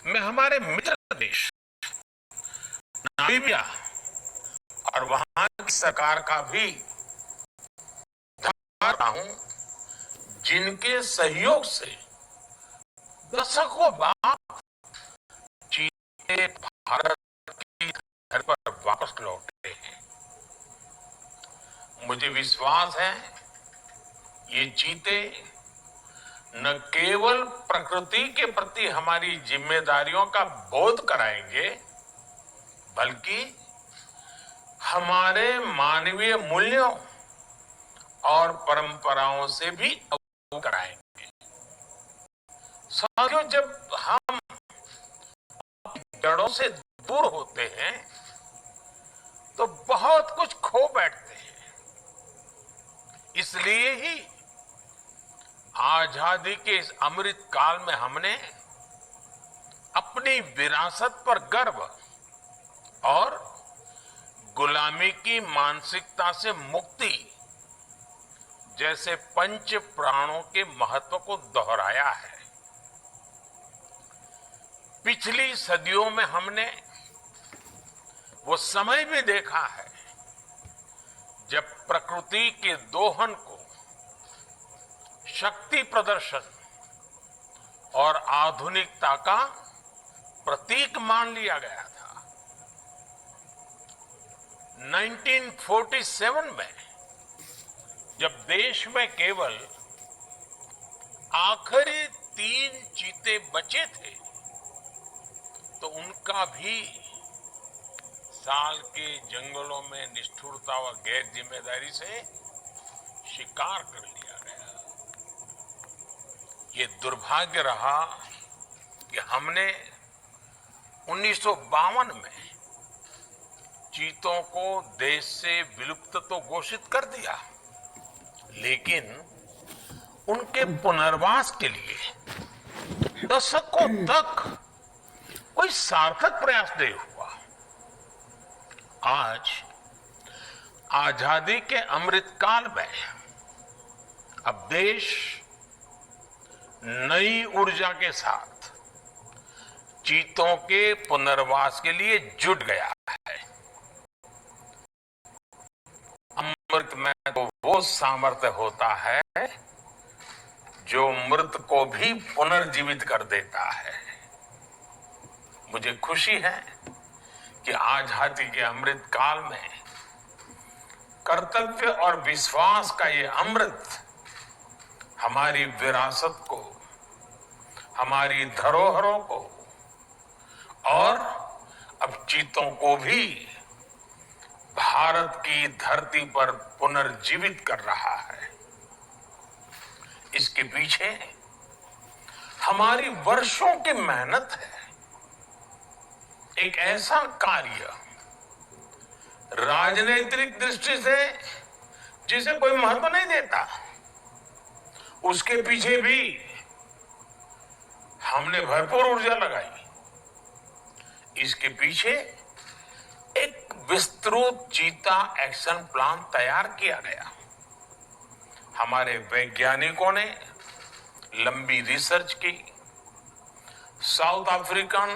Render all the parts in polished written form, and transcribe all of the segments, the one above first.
मैं हमारे मित्र देश नामीबिया और वहां की सरकार का भी धन्यवाद हूं, जिनके सहयोग से दशकों बाद चीते भारत की धरती पर वापस लौटे हैं। मुझे विश्वास है ये चीते न केवल प्रकृति के प्रति हमारी जिम्मेदारियों का बोध कराएंगे, बल्कि हमारे मानवीय मूल्यों और परंपराओं से भी अवगत कराएंगे। साथियों, जब हम जड़ों से दूर होते हैं तो बहुत कुछ खो बैठते हैं। इसलिए ही आजादी के इस अमृत काल में हमने अपनी विरासत पर गर्व और गुलामी की मानसिकता से मुक्ति जैसे पंच प्राणों के महत्व को दोहराया है। पिछली सदियों में हमने वो समय भी देखा है जब प्रकृति के दोहन को शक्ति प्रदर्शन और आधुनिकता का प्रतीक मान लिया गया था। 1947 में जब देश में केवल आखिरी 3 चीते बचे थे तो उनका भी साल के जंगलों में निष्ठुरता व गैर जिम्मेदारी से शिकार कर लिया गया। ये दुर्भाग्य रहा कि हमने 1952 में चीतों को देश से विलुप्त तो घोषित कर दिया, लेकिन उनके पुनर्वास के लिए दशकों तक कोई सार्थक प्रयास नहीं हुआ। आज आजादी के अमृतकाल में अब देश नई ऊर्जा के साथ चीतों के पुनर्वास के लिए जुट गया है। अमृत में तो वो सामर्थ्य होता है जो मृत को भी पुनर्जीवित कर देता है। मुझे खुशी है कि आजादी के अमृत काल में कर्तव्य और विश्वास का ये अमृत हमारी विरासत को, हमारी धरोहरों को और अब चीतों को भी भारत की धरती पर पुनर्जीवित कर रहा है। इसके पीछे हमारी वर्षों की मेहनत है। एक ऐसा कार्य राजनीतिक दृष्टि से जिसे कोई महत्व नहीं देता, उसके पीछे भी हमने भरपूर ऊर्जा लगाई। इसके पीछे एक विस्तृत चीता एक्शन प्लान तैयार किया गया। हमारे वैज्ञानिकों ने लंबी रिसर्च की, साउथ अफ्रीकन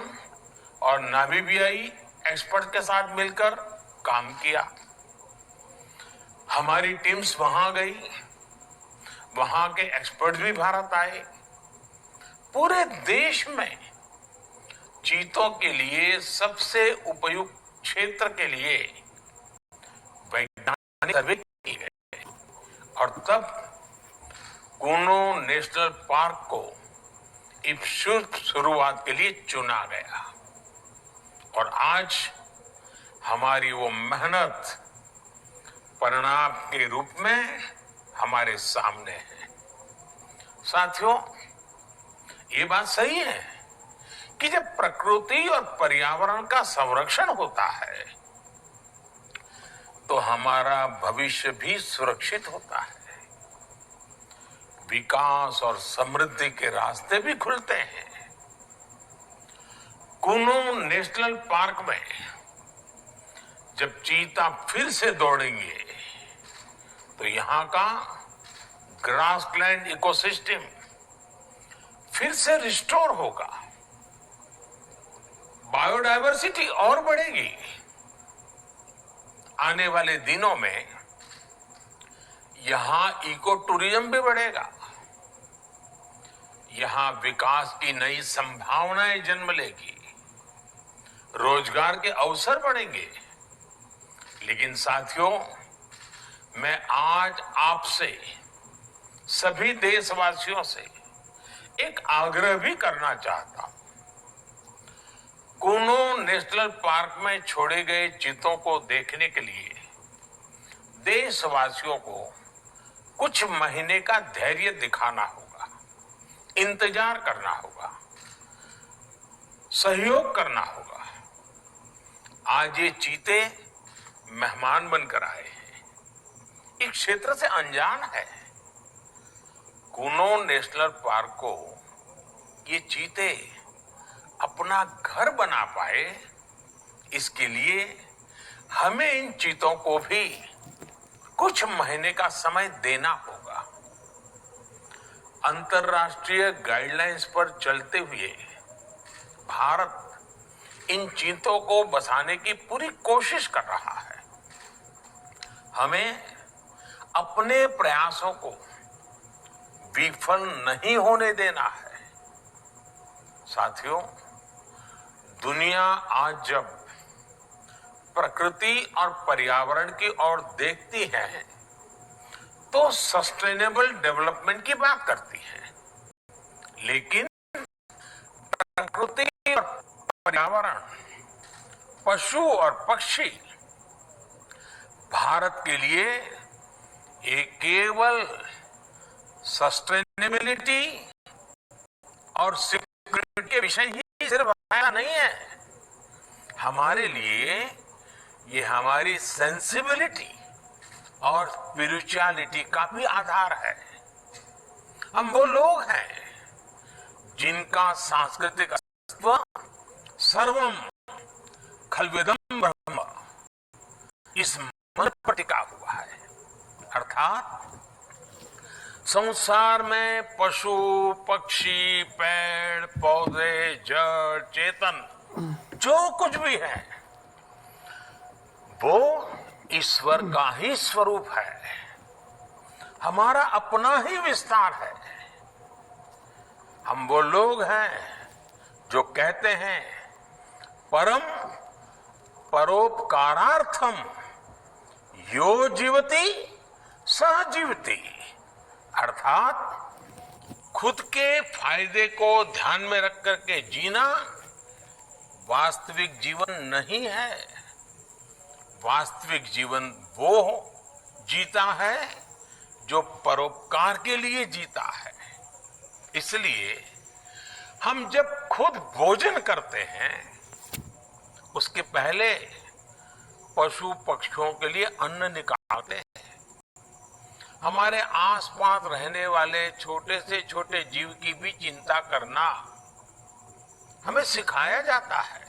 और नामीबियाई एक्सपर्ट के साथ मिलकर काम किया। हमारी टीम्स वहां गई, वहां के एक्सपर्ट भी भारत आए। पूरे देश में चीतों के लिए सबसे उपयुक्त क्षेत्र के लिए वैज्ञानिक सर्वे किए गए और तब कूनो नेशनल पार्क को एक शुरुआत के लिए चुना गया। और आज हमारी वो मेहनत परिणाम के रूप में हमारे सामने है। साथियों, ये बात सही है कि जब प्रकृति और पर्यावरण का संरक्षण होता है तो हमारा भविष्य भी सुरक्षित होता है, विकास और समृद्धि के रास्ते भी खुलते हैं। कूनो नेशनल पार्क में जब चीता फिर से दौड़ेंगे तो यहाँ का ग्रासलैंड इकोसिस्टम फिर से रिस्टोर होगा। बायोडायवर्सिटी और बढ़ेगी। आने वाले दिनों में यहां इको टूरिज्म भी बढ़ेगा। यहां विकास की नई संभावनाएं जन्म लेगी, रोजगार के अवसर बढ़ेंगे। लेकिन साथियों, मैं आज आपसे, सभी देशवासियों से एक आग्रह भी करना चाहता हूं। कूनो नेशनल पार्क में छोड़े गए चीतों को देखने के लिए देशवासियों को कुछ महीने का धैर्य दिखाना होगा, इंतजार करना होगा, सहयोग करना होगा। आज ये चीते मेहमान बनकर आए हैं, इस क्षेत्र से अनजान है। कूनो नेशनल पार्क को ये चीते अपना घर बना पाए, इसके लिए हमें इन चीतों को भी कुछ महीने का समय देना होगा। अंतर्राष्ट्रीय गाइडलाइंस पर चलते हुए भारत इन चीतों को बचाने की पूरी कोशिश कर रहा है। हमें अपने प्रयासों को विफल नहीं होने देना है। साथियों, दुनिया आज जब प्रकृति और पर्यावरण की ओर देखती है तो सस्टेनेबल डेवलपमेंट की बात करती है, लेकिन प्रकृति और पर्यावरण, पशु और पक्षी भारत के लिए एक केवल सस्टेनेबिलिटी और सिक्योरिटी के विषय ही सिर्फ नहीं है। हमारे लिए ये हमारी सेंसिबिलिटी और स्पिरिचुअलिटी का भी आधार है। हम वो लोग हैं जिनका सांस्कृतिक अस्तित्व सर्वम खल्विदम ब्रह्म इस मन पर टिका हुआ है। अर्थात संसार में पशु, पक्षी, पेड़, पौधे, जड़, चेतन जो कुछ भी है वो ईश्वर का ही स्वरूप है, हमारा अपना ही विस्तार है। हम वो लोग हैं जो कहते हैं परम परोपकारार्थम यो जीवति सह जीवति, अर्थात खुद के फायदे को ध्यान में रख करके जीना वास्तविक जीवन नहीं है। वास्तविक जीवन वो जीता है जो परोपकार के लिए जीता है। इसलिए हम जब खुद भोजन करते हैं उसके पहले पशु पक्षियों के लिए अन्न निकालते हैं। हमारे आसपास रहने वाले छोटे से छोटे जीव की भी चिंता करना हमें सिखाया जाता है,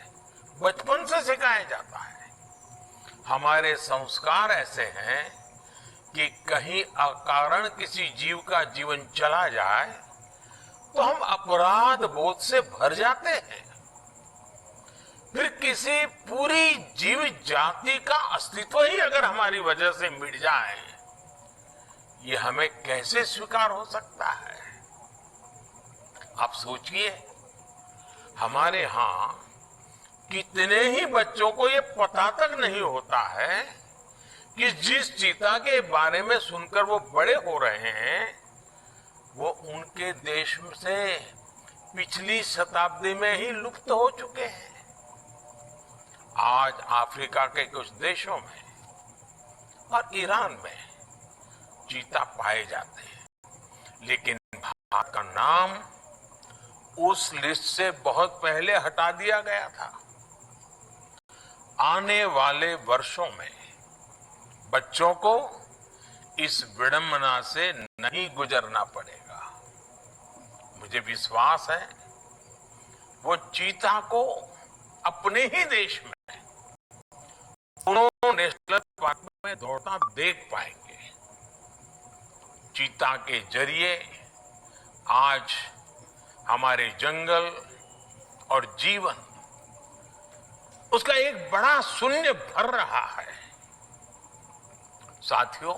बचपन से सिखाया जाता है। हमारे संस्कार ऐसे हैं कि कहीं अकारण किसी जीव का जीवन चला जाए तो हम अपराध बोध से भर जाते हैं। फिर किसी पूरी जीव जाति का अस्तित्व ही अगर हमारी वजह से मिट जाए, ये हमें कैसे स्वीकार हो सकता है? आप सोचिए, हमारे यहां कितने ही बच्चों को ये पता तक नहीं होता है कि जिस चीता के बारे में सुनकर वो बड़े हो रहे हैं वो उनके देश से पिछली शताब्दी में ही लुप्त हो चुके हैं। आज अफ्रीका के कुछ देशों में और ईरान में चीता पाए जाते हैं, लेकिन भारत का नाम उस लिस्ट से बहुत पहले हटा दिया गया था। आने वाले वर्षों में बच्चों को इस विडंबना से नहीं गुजरना पड़ेगा। मुझे विश्वास है वो चीता को अपने ही देश में कूनो नेशनल पार्क में दौड़ता देख पाएंगे। चीता के जरिए आज हमारे जंगल और जीवन उसका एक बड़ा शून्य भर रहा है। साथियों,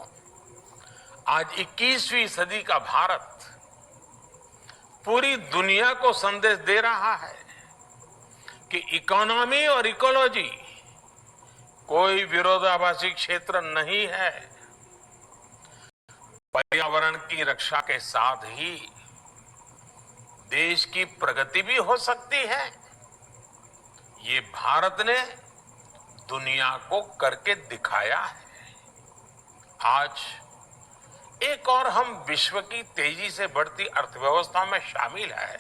आज 21वीं सदी का भारत पूरी दुनिया को संदेश दे रहा है कि इकोनॉमी और इकोलॉजी कोई विरोधाभासी क्षेत्र नहीं है। पर्यावरण की रक्षा के साथ ही देश की प्रगति भी हो सकती है। ये भारत ने दुनिया को करके दिखाया है। आज एक और हम विश्व की तेजी से बढ़ती अर्थव्यवस्था में शामिल है,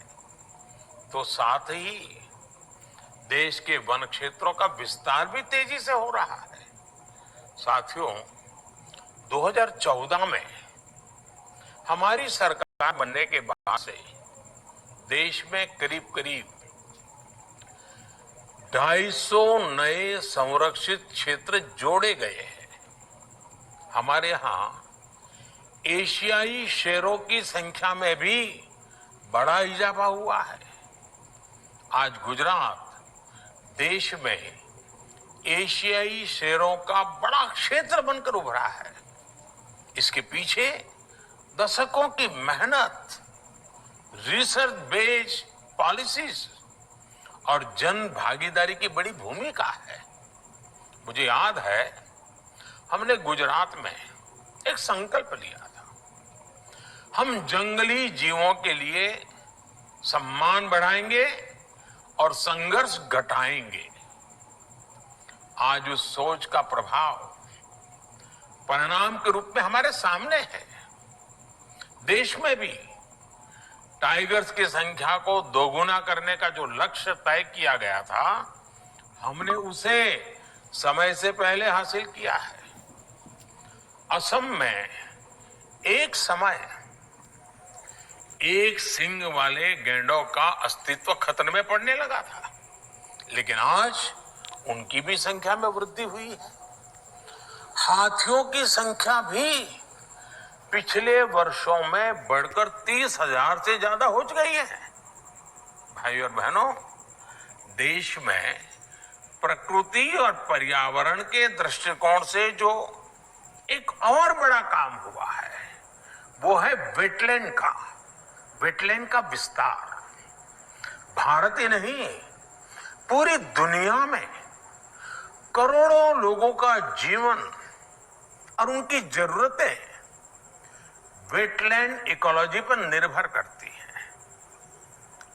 तो साथ ही देश के वन क्षेत्रों का विस्तार भी तेजी से हो रहा है। साथियों, 2014 में हमारी सरकार बनने के बाद से देश में करीब करीब 250 नए संरक्षित क्षेत्र जोड़े गए हैं। हमारे यहां एशियाई शेरों की संख्या में भी बड़ा इजाफा हुआ है। आज गुजरात देश में एशियाई शेरों का बड़ा क्षेत्र बनकर उभरा है। इसके पीछे दशकों की मेहनत, रिसर्च बेस्ड पॉलिसीज और जन भागीदारी की बड़ी भूमिका है। मुझे याद है, हमने गुजरात में एक संकल्प लिया था। हम जंगली जीवों के लिए सम्मान बढ़ाएंगे और संघर्ष घटाएंगे। आज उस सोच का प्रभाव परिणाम के रूप में हमारे सामने है। देश में भी टाइगर्स की संख्या को दोगुना करने का जो लक्ष्य तय किया गया था, हमने उसे समय से पहले हासिल किया है। असम में एक समय एक सींग वाले गैंडों का अस्तित्व खतरे में पड़ने लगा था, लेकिन आज उनकी भी संख्या में वृद्धि हुई है। हाथियों की संख्या भी पिछले वर्षों में बढ़कर 30,000 से ज्यादा हो गई है। भाई और बहनों, देश में प्रकृति और पर्यावरण के दृष्टिकोण से जो एक और बड़ा काम हुआ है, वो है वेटलैंड का विस्तार। भारत ही नहीं, पूरी दुनिया में करोड़ों लोगों का जीवन और उनकी जरूरतें वेटलैंड इकोलॉजी पर निर्भर करती हैं।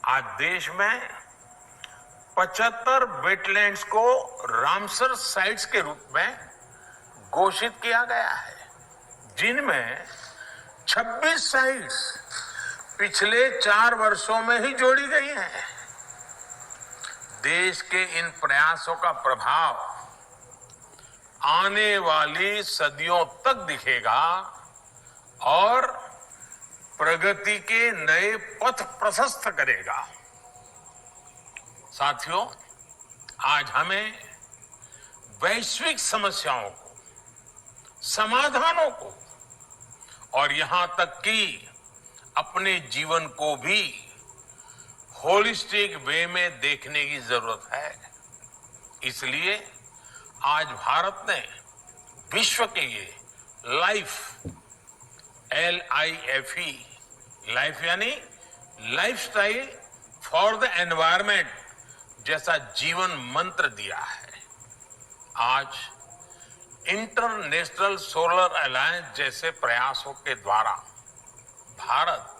आज देश में 75 वेटलैंड्स को रामसर साइट्स के रूप में घोषित किया गया है, जिनमें 26 साइट्स पिछले 4 वर्षों में ही जोड़ी गई हैं। देश के इन प्रयासों का प्रभाव आने वाली सदियों तक दिखेगा और प्रगति के नए पथ प्रशस्त करेगा। साथियों, आज हमें वैश्विक समस्याओं को, समाधानों को और यहां तक कि अपने जीवन को भी होलिस्टिक वे में देखने की जरूरत है। इसलिए आज भारत ने विश्व के ये LIFE, लाइफ यानी लाइफस्टाइल फॉर द एनवायरमेंट जैसा जीवन मंत्र दिया है। आज इंटरनेशनल सोलर अलायंस जैसे प्रयासों के द्वारा भारत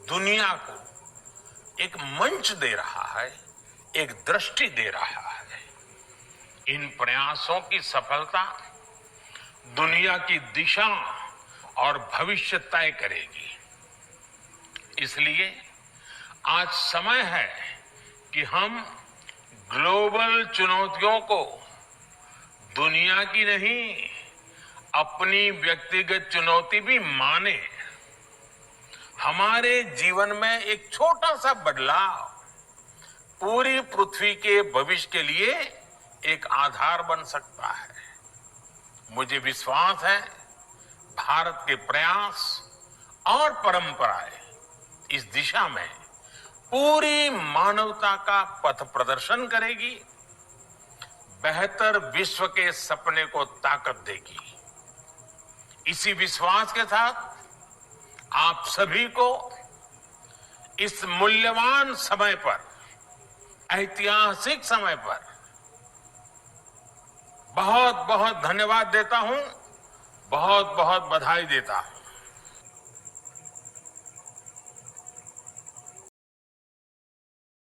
दुनिया को एक मंच दे रहा है, एक दृष्टि दे रहा है। इन प्रयासों की सफलता दुनिया की दिशा और भविष्य तय करेगी। इसलिए आज समय है कि हम ग्लोबल चुनौतियों को दुनिया की नहीं, अपनी व्यक्तिगत चुनौती भी माने। हमारे जीवन में एक छोटा सा बदलाव पूरी पृथ्वी के भविष्य के लिए एक आधार बन सकता है। मुझे विश्वास है, भारत के प्रयास और परंपराएं इस दिशा में पूरी मानवता का पथ प्रदर्शन करेगी। बेहतर विश्व के सपने को ताकत देगी। इसी विश्वास के साथ आप सभी को इस मूल्यवान समय पर, ऐतिहासिक समय पर बहुत बहुत धन्यवाद देता हूं, बहुत बहुत बधाई देता हूं।